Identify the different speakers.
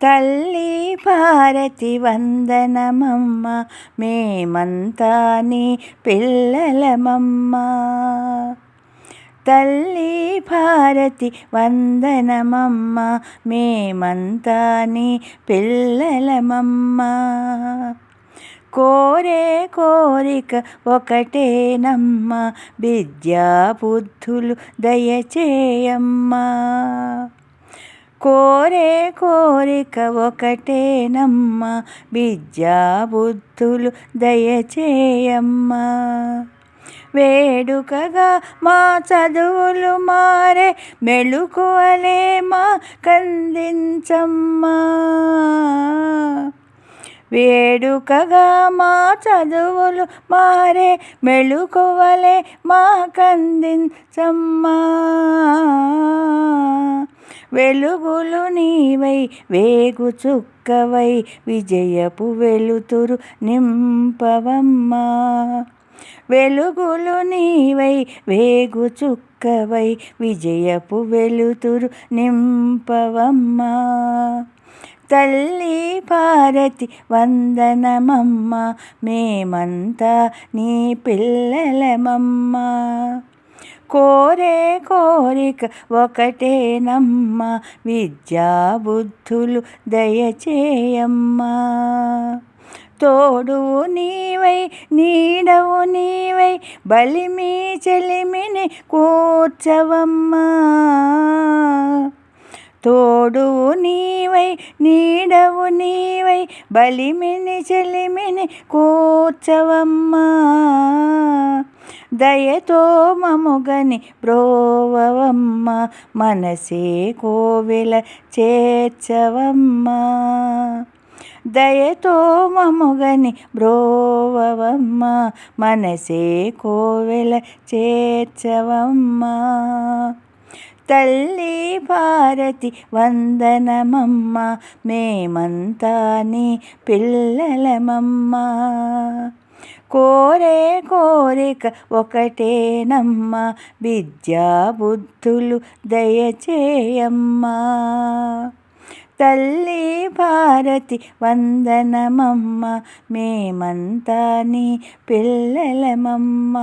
Speaker 1: తల్లి భారతి వందనమమ్మ, మేమంతా నీ పిల్లలమమ్మ. తల్లి భారతి వందనమమ్మ, మేమంతా నీ పిల్లలమమ్మ. కోరే కోరిక ఒకటేనమ్మ, విద్యా బుద్ధులు దయచేయమ్మా. కోరే కోరిక ఒకటేనమ్మ, విద్యా బుద్ధులు దయచేయమ్మా. వేడుకగా మా చదువులు మారే మెళుకువలే మా కందించమ్మా. వేడుకగా మా చదువులు మారే మెళుకువలే మా కందించమ్మా. వెలుగులు నీవై వేగు చుక్కవై విజయపు వెలుతురు నింపవమ్మా. వెలుగులు నీవై వేగు చుక్కవై విజయపు వెలుతురు నింపవమ్మా. తల్లి భారతి వందనమమ్మ, మేమంతా నీ పిల్లలమమ్మ. కోరే కోరిక ఒకటేనమ్మ, విద్యా బుద్ధులు దయచేయమ్మా. తోడువు నీవై నీడవు నీవై బలిమి చెలిమిని కూర్చవమ్మా. తోడువు నీవై నీడవు నీవై బలిమిని చెలిమిని కూర్చవమ్మా. దయతో మముగని బ్రోవవమ్మ, మనసే కోవెల చేర్చవమ్మా. దయతో మముగని బ్రోవవమ్మ, మనసే కోవెల చేర్చవమ్మా. తల్లి భారతి వందనమమ్మ, మేమంతా నీ పిల్లలమమ్మ. కోరే కోరిక ఒకటేనమ్మ, విద్యా బుద్ధులు దయచేయమ్మా. తల్లి భారతి వందనమమ్మ, మేమంతా నీ పిల్లలమమ్మ.